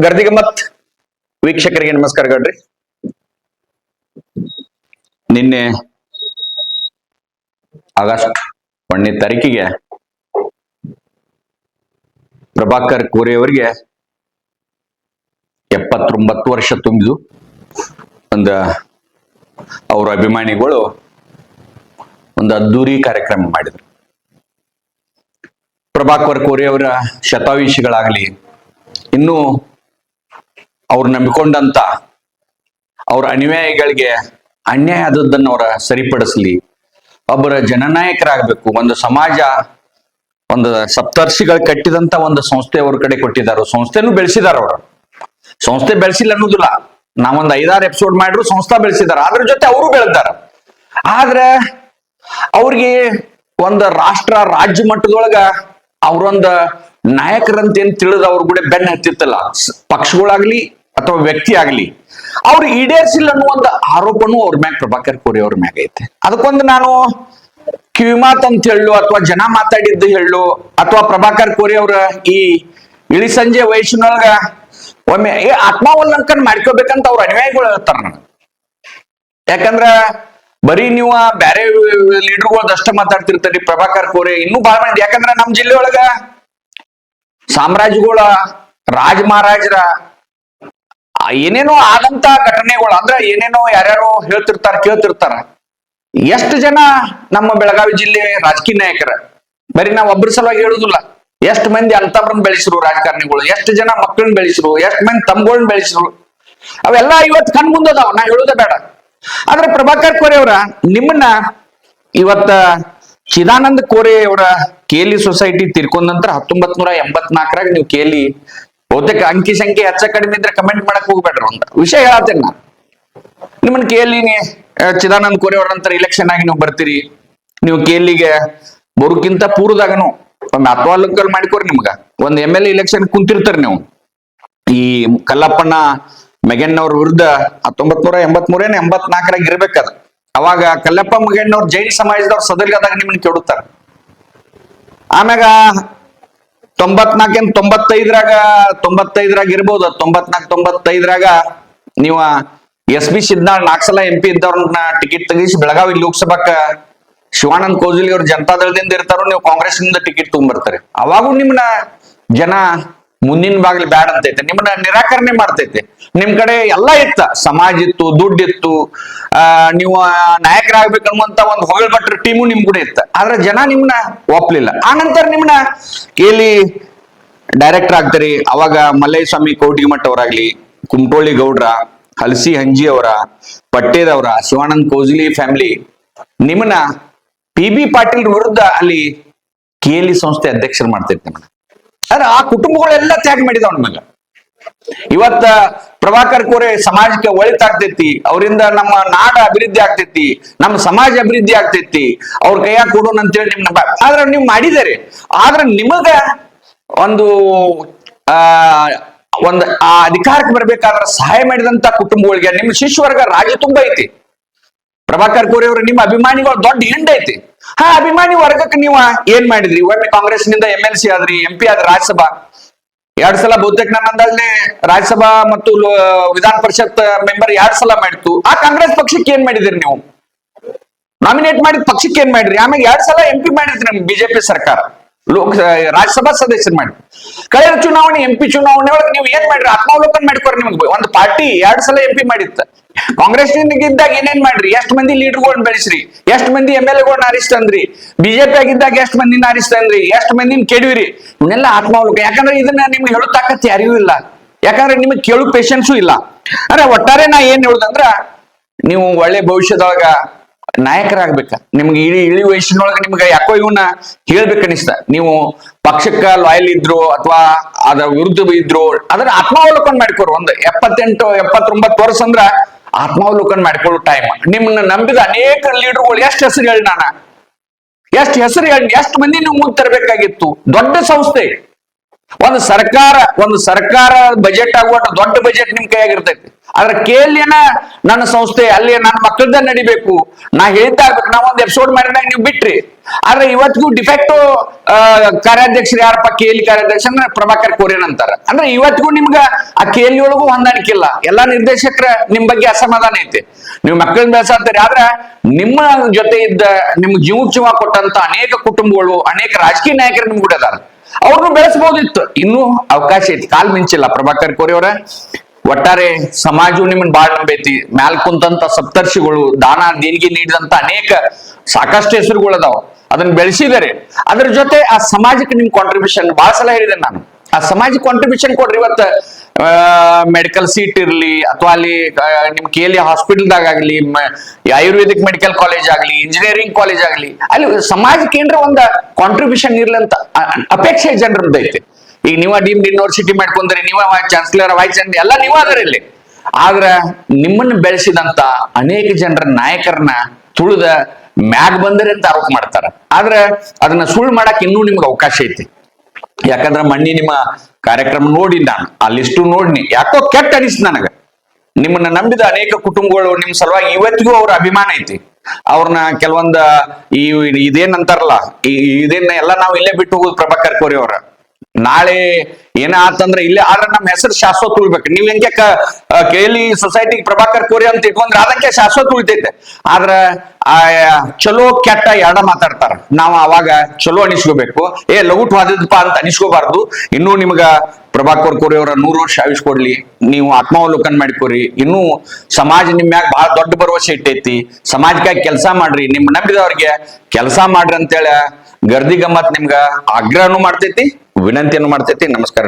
ಗರ್ದಿಗಮ್ಮತ್ ವೀಕ್ಷಕರಿಗೆ ನಮಸ್ಕಾರಗಳ್ರಿ. ನಿನ್ನೆ ಆಗಸ್ಟ್ 1ನೇ ತಾರೀಕಿಗೆ ಪ್ರಭಾಕರ್ ಕೋರೆ ಅವರಿಗೆ 79 ವರ್ಷ ತುಂಬಿದು. ಅವರ ಅಭಿಮಾನಿಗಳು ಒಂದು ಅದ್ದೂರಿ ಕಾರ್ಯಕ್ರಮ ಮಾಡಿದ್ರು. ಪ್ರಭಾಕರ್ ಕೋರೆ ಅವರ ಶತಾಯುಷಿಗಳಾಗಲಿ, ಇನ್ನು ಅವ್ರು ನಂಬಿಕೊಂಡಂತ ಅವ್ರ ಅನುಯಾಯಿಗಳಿಗೆ ಅನ್ಯಾಯ ಆದದ್ದನ್ನು ಅವರ ಸರಿಪಡಿಸಲಿ, ಒಬ್ಬರ ಜನನಾಯಕರಾಗಬೇಕು. ಒಂದು ಸಮಾಜ, ಒಂದು ಸಪ್ತರ್ಷಿಗಳು ಕಟ್ಟಿದಂತ ಒಂದು ಸಂಸ್ಥೆ ಅವ್ರ ಕಡೆ ಕೊಟ್ಟಿದ್ದಾರೆ. ಸಂಸ್ಥೆನೂ ಬೆಳೆಸಿದಾರ. ಅವರು ಸಂಸ್ಥೆ ಬೆಳೆಸಿಲ್ಲ ಅನ್ನೋದಿಲ್ಲ, ನಾವೊಂದು 5-6 ಎಪಿಸೋಡ್ ಮಾಡಿದ್ರು ಸಂಸ್ಥೆ ಬೆಳೆಸಿದಾರ, ಅದ್ರ ಜೊತೆ ಅವರು ಬೆಳೆದಾರ. ಆದ್ರೆ ಅವ್ರಿಗೆ ಒಂದು ರಾಜ್ಯ ಮಟ್ಟದೊಳಗ ಅವ್ರೊಂದ ನಾಯಕರಂತ ಏನ್ ತಿಳಿದ ಅವ್ರ ಕೂಡ ಬೆನ್ನ ಹತ್ತಿತ್ತಲ್ಲ, ಪಕ್ಷಗಳಾಗ್ಲಿ ಅಥವಾ ವ್ಯಕ್ತಿ ಆಗ್ಲಿ, ಅವ್ರು ಈಡೇರಿಸಿಲ್ಲ ಅನ್ನೋ ಒಂದು ಆರೋಪನೂ ಅವ್ರ ಮ್ಯಾಗ, ಪ್ರಭಾಕರ್ ಕೋರೆ ಅವ್ರ ಮ್ಯಾಗ ಐತೆ. ಅದಕ್ಕೊಂದು ನಾನು ಕಿವಿಮಾತ್ ಅಂತ ಹೇಳು ಅಥವಾ ಜನ ಮಾತಾಡಿದ್ದು ಹೇಳು ಅಥವಾ ಪ್ರಭಾಕರ್ ಕೋರೆ ಅವ್ರ ಈ ಇಳಿ ಸಂಜೆ ವಯಸ್ಸಿನೊಳಗ ಒಮ್ಮೆ ಆತ್ಮಾವಲಂಕನ ಮಾಡ್ಕೋಬೇಕಂತ ಅವ್ರ ಅನುಯಾಯಿಗಳು ಹೇಳ್ತಾರ ನನಗೆ. ಯಾಕಂದ್ರ ಬರೀ ನೀವು ಬ್ಯಾರೆ ಲೀಡರ್ಗಳದಷ್ಟ ಮಾತಾಡ್ತಿರ್ತಾರಿ, ಪ್ರಭಾಕರ್ ಕೋರೆ ಇನ್ನೂ ಬಹಳ ಮಂದಿ. ಯಾಕಂದ್ರ ನಮ್ ಜಿಲ್ಲೆ ಒಳಗ ಸಾಮ್ರಾಜ್ಯಗಳ, ರಾಜ ಮಹಾರಾಜರ ಏನೇನೋ ಆದಂತ ಘಟನೆಗಳು, ಅಂದ್ರ ಏನೇನೋ ಯಾರ್ಯಾರೋ ಹೇಳ್ತಿರ್ತಾರ, ಕೇಳ್ತಿರ್ತಾರ. ಎಷ್ಟು ಜನ ನಮ್ಮ ಬೆಳಗಾವಿ ಜಿಲ್ಲೆ ರಾಜಕೀಯ ನಾಯಕರ, ಬರೀ ನಾವ್ ಒಬ್ಬರ ಸಲುವಾಗಿ ಹೇಳುದಿಲ್ಲ, ಎಷ್ಟು ಮಂದಿ ಅಂತವ್ರನ್ನ ಬೆಳೆಸಿರು ರಾಜಕಾರಣಿಗಳು, ಎಷ್ಟು ಜನ ಮಕ್ಕಳನ್ನ ಬೆಳೆಸಿರು, ಎಷ್ಟು ಮಂದಿ ತಮ್ಗಳನ್ನ ಬೆಳೆಸಿರು, ಅವೆಲ್ಲ ಇವತ್ತು ಕಣ್ ಮುಂದದಾವ, ನಾ ಹೇಳುದ ಬೇಡ. ಆದ್ರೆ ಪ್ರಭಾಕರ್ ಕೋರೆ ಅವರ ನಿಮ್ಮನ್ನ ಇವತ್ತ ಚಿದಾನಂದ ಕೋರೆ ಅವರ ಕೇಲಿ ಸೊಸೈಟಿ ತೀರ್ಕೊಂಡ ನಂತರ 1984ರಾಗ ನೀವು ಕೇಲಿ, ಬಹುತೇಕ ಅಂಕಿ ಸಂಖ್ಯೆ ಹೆಚ್ಚ ಕಡಿಮೆ ಇದ್ರೆ ಕಮೆಂಟ್ ಮಾಡಕ್ ಹೋಗ್ಬೇಡ್ರಿ. ಒಂದು ವಿಷಯ ಹೇಳತ್ತೇನೆ ನಾ, ನಿಮ್ಮನ್ನ ಕೇಲಿ ಚಿದಾನಂದ ಕೋರೆ ಅವ್ರ ನಂತರ ಇಲೆಕ್ಷನ್ ಆಗಿ ನೀವು ಬರ್ತೀರಿ. ನೀವು ಕೇಲಿಗೆ ಬರೋಕ್ಕಿಂತ ಪೂರ್ವದಾಗನು ಒಮ್ಮೆ ಆತ್ಮಾವಲೋಕನ ಮಾಡಿಕೋರಿ. ನಿಮ್ಗ ಒಂದ್ MLA ಇಲೆಕ್ಷನ್ ಕುಂತಿರ್ತಾರ ನೀವು. ಈ ಕಲ್ಲಪ್ಪನ ಮೆಗಣ್ಣವ್ರ ವಿರುದ್ಧ 1983-84ರಾಗ ಇರ್ಬೇಕದ. ಅವಾಗ ಕಲ್ಲಪ್ಪ ಮಗಣ್ಣವ್ರ ಜೈನ್ ಸಮಾಜದವ್ರ ಸದರ್ಗದಾಗ ನಿಮ್ಮನ್ನ ಕೇಳುತ್ತಾರ. ಆಮ್ಯಾಗ 95-95ರಾಗ ಇರ್ಬೋದು, 94-95ರಾಗ ನೀವು SP ಸಿದ್ನಾಳ್ 4 ಸಲ MP ಇದ್ದವ್ರನ್ನ ಟಿಕೆಟ್ ತೆಗಿಸಿ ಬೆಳಗಾವಿ ಲೋಕಸಭಾಕ್ಕ ಶಿವಾನಂದ ಕೋಜಲಿ ಅವ್ರ ಜನತಾದಳದಿಂದ ಇರ್ತಾರೋ, ನೀವು ಕಾಂಗ್ರೆಸ್ ನಿಂದ ಟಿಕೆಟ್ ತಗೊಂಡ್ಬರ್ತಾರೆ. ಅವಾಗೂ ನಿಮ್ನ ಜನ ಮುಂದಿನ ಬಾಗ್ಲಿ ಬ್ಯಾಡ್ ಅಂತೈತೆ, ನಿಮ್ಮನ್ನ ನಿರಾಕರಣೆ ಮಾಡ್ತೈತೆ. ನಿಮ್ ಕಡೆ ಎಲ್ಲಾ ಇತ್ತ, ಸಮಾಜ ಇತ್ತು, ದುಡ್ಡಿತ್ತು, ನೀವು ನಾಯಕರಾಗ್ಬೇಕನ್ನುವಂತ ಒಂದು ಹೊಗಳಭಟ್ರ ಟೀಮು ನಿಮ್ ಕೂಡ ಇತ್ತ. ಆದ್ರೆ ಜನ ನಿಮ್ನ ಒಪ್ಲಿಲ್ಲ. ಆನಂತರ ನಿಮ್ನ ಕೇಳಿ ಡೈರೆಕ್ಟರ್ ಆಗ್ತಾರೆ. ಅವಾಗ ಮಲ್ಲಯ್ಯಸ್ವಾಮಿ ಕೋಟಿಮಠ ಅವರಾಗ್ಲಿ, ಕುಮಟೋಳಿ ಗೌಡ್ರ, ಹಲಸಿ ಹಂಜಿ ಅವರ, ಪಟ್ಟೇದವರ, ಶಿವಾನಂದ ಕೋಜ್ಲಿ ಫ್ಯಾಮಿಲಿ ನಿಮ್ಮನ್ನ PB ಪಾಟೀಲ್ ವಿರುದ್ಧ ಅಲ್ಲಿ ಕೇಲಿ ಸಂಸ್ಥೆ ಅಧ್ಯಕ್ಷರು ಮಾಡ್ತೈತಿ ನಿಮ್ಮನ್ನ. ಆದ್ರೆ ಆ ಕುಟುಂಬಗಳೆಲ್ಲ ತ್ಯಾಗ ಮಾಡಿದವ್ ನಮಗ. ಇವತ್ತ ಪ್ರಭಾಕರ್ ಕೋರೆ ಸಮಾಜಕ್ಕೆ ಒಳಿತಾಗ್ತೈತಿ, ಅವರಿಂದ ನಮ್ಮ ನಾಡ ಅಭಿವೃದ್ಧಿ ಆಗ್ತೈತಿ, ನಮ್ಮ ಸಮಾಜ ಅಭಿವೃದ್ಧಿ ಆಗ್ತೈತಿ, ಅವ್ರ ಕೈಯಾಗ ಕೊಡೋಣ ಅಂತೇಳಿ ನಿಮ್ನ ಆದ್ರೆ ನೀವು ಮಾಡಿದಾರೆ. ಆದ್ರೆ ನಿಮಗ ಒಂದು ಆ ಅಧಿಕಾರಕ್ಕೆ ಬರ್ಬೇಕಾದ್ರೆ ಸಹಾಯ ಮಾಡಿದಂತ ಕುಟುಂಬಗಳಿಗೆ ನಿಮ್ಮ ಶಿಷ್ಯವರ್ಗ ರಾಜ್ಯ ತುಂಬಾ ಐತಿ. ಪ್ರಭಾಕರ್ ಕೋರೆ ಅವರು ನಿಮ್ಮ ಅಭಿಮಾನಿಗಳು ದೊಡ್ಡ ಹಿಂಡ್ ಐತಿ. ಅಭಿಮಾನಿ ವರ್ಗಕ್ಕೆ ನೀವು ಏನ್ ಮಾಡಿದ್ರಿ? ಒಮ್ಮೆ ಕಾಂಗ್ರೆಸ್ ನಿಂದ MLC ಆದ್ರಿ, MP ಆದ್ರಿ, ರಾಜ್ಯಸಭಾ 2 ಸಲ ಬಹುತೇಕ ನನ್ನ ಅಂದಾಜಲ್ಲಿ ರಾಜ್ಯಸಭಾ ಮತ್ತು ವಿಧಾನ ಪರಿಷತ್ ಮೆಂಬರ್ 2 ಸಲ ಮಾಡಿತ್ತು. ಆ ಕಾಂಗ್ರೆಸ್ ಪಕ್ಷಕ್ಕೆ ಏನ್ ಮಾಡಿದ್ರಿ? ನೀವು ನಾಮಿನೇಟ್ ಮಾಡಿದ ಪಕ್ಷಕ್ಕೆ ಏನ್ ಮಾಡಿದ್ರಿ? ಆಮೇಲೆ 2 ಸಲ MP ಮಾಡಿದ್ರಿ ನಮ್ BJP ಸರ್ಕಾರ, ರಾಜ್ಯಸಭಾ ಸದಸ್ಯರು ಮಾಡಿ. ಕಳೆದ ಚುನಾವಣೆ MP ಚುನಾವಣೆ ಒಳಗೆ ನೀವು ಏನ್ ಮಾಡ್ರಿ? ಆತ್ಮಾವಲೋಕನ ಮಾಡ್ಕೊರಿ. ನಿಮ್ಗೆ ಒಂದು ಪಾರ್ಟಿ 2 ಸಲ MP ಮಾಡಿತ್ತ. ಕಾಂಗ್ರೆಸ್ ಇದ್ದಾಗ ಏನೇನ್ ಮಾಡ್ರಿ? ಎಷ್ಟು ಮಂದಿ ಲೀಡರ್ಗಳನ್ನ ಬೆಳೆಸ್ರಿ, ಎಷ್ಟು ಮಂದಿ MLAಗಳನ್ನ ಆರಿಸ್ತಂದ್ರಿ, BJP ಆಗಿದ್ದಾಗ ಎಷ್ಟು ಮಂದಿನ ಆರಿಸ್ತಂದ್ರಿ, ಎಷ್ಟು ಮಂದಿನ ಕೆಡವಿರಿ. ಇವನ್ನೆಲ್ಲ ಆತ್ಮಾವಲೋಕನ. ಯಾಕಂದ್ರೆ ಇದನ್ನ ನಿಮ್ಗೆ ಹೇಳೋ ತಾಕತ್ ಯಾರಿಗೂ ಇಲ್ಲ, ಯಾಕಂದ್ರೆ ನಿಮ್ಗೆ ಕೇಳು ಪೇಷನ್ಸು ಇಲ್ಲ. ಅಂದ್ರೆ ಒಟ್ಟಾರೆ ನಾ ಏನ್ ಹೇಳುದಂದ್ರ, ನೀವು ಒಳ್ಳೆ ಭವಿಷ್ಯದೊಳಗ ನಾಯಕರಾಗ್ಬೇಕ. ನಿಮ್ಗೆ ಇಳಿ ವಯಸ್ಸಿನೊಳಗ ನಿಮ್ಗೆ ಯಾಕೋ ಇವನ್ನ ಹೇಳ್ಬೇಕನ್ನಿಸ್ತ. ನೀವು ಪಕ್ಷಕ್ಕ ಲಾಯಲ್ ಇದ್ರು ಅಥವಾ ಅದ್ರ ವಿರುದ್ಧ ಇದ್ರು, ಅದನ್ನ ಆತ್ಮಾವಲೋಕನ ಮಾಡ್ಕೋರು. ಒಂದು 78-79 ವರ್ಷ ಅಂದ್ರ ಆತ್ಮಾವಲೋಕನ ಮಾಡ್ಕೊಳ್ಳೋ ಟೈಮ್. ನಿಮ್ಮನ್ನ ನಂಬಿದ ಅನೇಕ ಲೀಡರ್ಗಳು ಎಷ್ಟು ಹೆಸರು ಹೇಳಿ, ಎಷ್ಟು ಹೆಸರು ಹೇಳಿ, ಎಷ್ಟು ಮಂದಿ ನೀವು ಮುಂದೆ ತರಬೇಕಾಗಿತ್ತು. ದೊಡ್ಡ ಸಂಸ್ಥೆ, ಒಂದು ಸರ್ಕಾರ ಬಜೆಟ್ ಆಗುವ ದೊಡ್ಡ ಬಜೆಟ್ ನಿಮ್ ಕೈಯಾಗಿರ್ತೈತಿ. ಆದ್ರೆ ಕೇಳಿನ ನನ್ನ ಸಂಸ್ಥೆ ಅಲ್ಲಿ ನನ್ನ ಮಕ್ಕಳದ ನಡಿಬೇಕು, ನಾ ಹೇಳಿದ್ದಾಗ್ಬೇಕು. ನಾವ್ ಒಂದ್ ಎಪಿಸೋಡ್ ಮಾಡಿದಾಗ ನೀವು ಬಿಟ್ರಿ. ಆದ್ರೆ ಇವತ್ತಿಗೂ ಡಿಫೆಕ್ಟೋ ಕಾರ್ಯಾಧ್ಯಕ್ಷರು ಯಾರಪ್ಪ? ಕೇಲಿ ಕಾರ್ಯಾಧ್ಯಕ್ಷ ಅಂದ್ರೆ ಪ್ರಭಾಕರ್ ಕೋರೇನ್ ಅಂತಾರ. ಅಂದ್ರೆ ಇವತ್ತಿಗೂ ನಿಮ್ಗ ಆ ಕೇಲಿ ಒಳಗೂ ಹೊಂದಾಣಿಕೆ ಇಲ್ಲ. ಎಲ್ಲಾ ನಿರ್ದೇಶಕರ ನಿಮ್ ಬಗ್ಗೆ ಅಸಮಾಧಾನ ಐತಿ. ನೀವು ಮಕ್ಕಳನ್ನ ಬೆಳೆಸಾಡ್ತೀರಿ, ಆದ್ರೆ ನಿಮ್ಮ ಜೊತೆ ಇದ್ದ ನಿಮ್ಗೆ ಜೀವ ಕೊಟ್ಟಂತ ಅನೇಕ ಕುಟುಂಬಗಳು, ಅನೇಕ ರಾಜಕೀಯ ನಾಯಕರು ನಿಮ್ ಕೂಡ ಅದಾರ. ಅವ್ರನ್ನು ಬೆಳೆಸಬಹುದಿತ್ತು. ಇನ್ನೂ ಅವಕಾಶ ಐತಿ, ಕಾಲ್ ಮಿಂಚಿಲ್ಲ. ಪ್ರಭಾಕರ್ ಕೋರೆ ಅವರ ಒಟ್ಟಾರೆ ಸಮಾಜವು ನಿಮ್ಮನ್ನ ಬಾಳ್ ನಂಬೈತಿ. ಮ್ಯಾಲ್ ಕುಂತಂತ ಸಪ್ತರ್ಷಿಗಳು, ದಾನ ದೇಣಿಗೆ ನೀಡಿದಂತ ಅನೇಕ ಸಾಕಷ್ಟು ಹೆಸರುಗಳು ಅದಾವ. ಅದನ್ನ ಬೆಳೆಸಿದರೆ ಅದ್ರ ಜೊತೆ ಆ ಸಮಾಜಕ್ಕೆ ನಿಮ್ ಕಾಂಟ್ರಿಬ್ಯೂಷನ್ ಬಹಳ ಸಲ ಹೇಳಿದೆ ನಾನು. ಆ ಸಮಾಜಕ್ಕೆ ಕಾಂಟ್ರಿಬ್ಯೂಷನ್ ಕೊಡ್ರಿ. ಇವತ್ತ ಮೆಡಿಕಲ್ ಸೀಟ್ ಇರ್ಲಿ, ಅಥವಾ ಅಲ್ಲಿ ನಿಮ್ ಕೇಲಿ ಹಾಸ್ಪಿಟಲ್ದಾಗ ಆಗ್ಲಿ, ಆಯುರ್ವೇದಿಕ್ ಮೆಡಿಕಲ್ ಕಾಲೇಜ್ ಆಗ್ಲಿ, ಇಂಜಿನಿಯರಿಂಗ್ ಕಾಲೇಜ್ ಆಗ್ಲಿ, ಅಲ್ಲಿ ಸಮಾಜಕ್ಕೆ ಏನ್ರ ಒಂದ್ ಕಾಂಟ್ರಿಬ್ಯೂಷನ್ ಇರ್ಲಿ ಅಂತ ಅಪೇಕ್ಷೆ ಜನರದ್ದು ಐತೆ. ಈಗ ನೀವ ಡೀಮ್ಡ್ ಯೂನಿವರ್ಸಿಟಿ ಮಾಡ್ಕೊಂಡ್ರಿ, ನೀವ ಚಾನ್ಸಲರ್, ವೈಸ್ ಚಾನ್ಸಲರ್ ಎಲ್ಲ ನೀವ ಅದರ ಇಲ್ಲಿ. ಆದ್ರ ನಿಮ್ಮನ್ನ ಬೆಳೆಸಿದಂತ ಅನೇಕ ಜನರ ನಾಯಕರನ್ನ ತುಳಿದ ಮ್ಯಾಗ್ ಬಂದರೆ ಅಂತ ಆರೋಪ ಮಾಡ್ತಾರ. ಆದ್ರೆ ಅದನ್ನ ಸುಳ್ಳು ಮಾಡಕ್ ಇನ್ನೂ ನಿಮ್ಗೆ ಅವಕಾಶ ಐತಿ. ಯಾಕಂದ್ರ ಮಣ್ಣಿ ನಿಮ್ಮ ಕಾರ್ಯಕ್ರಮ ನೋಡಿ, ನಾನು ಆ ಲಿಸ್ಟು ನೋಡಿನಿ, ಯಾಕೋ ಕೆಟ್ಟ ಅನಿಸ್ತು ನನಗ. ನಿಮ್ಮನ್ನ ನಂಬಿದ ಅನೇಕ ಕುಟುಂಬಗಳು ನಿಮ್ ಸಲುವಾಗಿ ಇವತ್ತಿಗೂ ಅವ್ರ ಅಭಿಮಾನ ಐತಿ. ಅವ್ರನ್ನ ಕೆಲವೊಂದ ಇದೇನ್ ಅಂತಾರಲ್ಲ, ಇದೇನ್ ಎಲ್ಲ ನಾವು ಇಲ್ಲೇ ಬಿಟ್ಟು ಹೋಗುದು ಪ್ರಭಾಕರ್ ಕೋರೆ ಅವರ. ನಾಳೆ ಏನ ಆತಂದ್ರ ಇಲ್ಲೇ ಆದ್ರೆ ನಮ್ಮ ಹೆಸರು ಶಾಶ್ವತ ಉಳ್ಬೇಕು. ನೀವ್ ಹೆಂಗೆ ಕೇಳಿ ಸೊಸೈಟಿ ಪ್ರಭಾಕರ್ ಕೋರೆ ಅಂತ ಇಟ್ಕೊಂಡ್ರೆ ಅದಕ್ಕೆ ಶಾಶ್ವತ ಉಳಿತೈತೆ. ಆದ್ರ ಚಲೋ ಕೆಟ್ಟ ಎರಡ ಮಾತಾಡ್ತಾರ. ನಾವ್ ಅವಾಗ ಚಲೋ ಅನಿಸ್ಕೋಬೇಕು, ಲಗುಟ್ ವಾದಿದಪ್ಪ ಅಂತ ಅನಿಸ್ಕೋಬಾರ್ದು. ಇನ್ನೂ ನಿಮ್ಗ ಪ್ರಭಾಕರ್ ಕೋರೆ ಅವರ 100 ವರ್ಷ ಆಯುಷ್ ಕೊಡ್ಲಿ. ನೀವು ಆತ್ಮಾವಲೋಕನ ಮಾಡ್ಕೋರಿ. ಇನ್ನೂ ಸಮಾಜ ನಿಮ್ ಮ್ಯಾಗ ಬಹಳ ದೊಡ್ಡ ಭರವಸೆ ಇಟ್ಟೈತಿ. ಸಮಾಜಕ್ಕಾಗಿ ಕೆಲಸ ಮಾಡ್ರಿ, ನಿಮ್ ನಂಬಿದವ್ರಿಗೆ ಕೆಲಸ ಮಾಡ್ರಿ ಅಂತೇಳಿ ಗರ್ದಿ ಗಮ್ಮತ್ ನಿಮ್ಗ ಆಗ್ರಹನು ಮಾಡ್ತೈತಿ, ವಿನಂತಿಯನ್ನು ಮಾಡ್ತೈತಿ. ನಮಸ್ಕಾರ.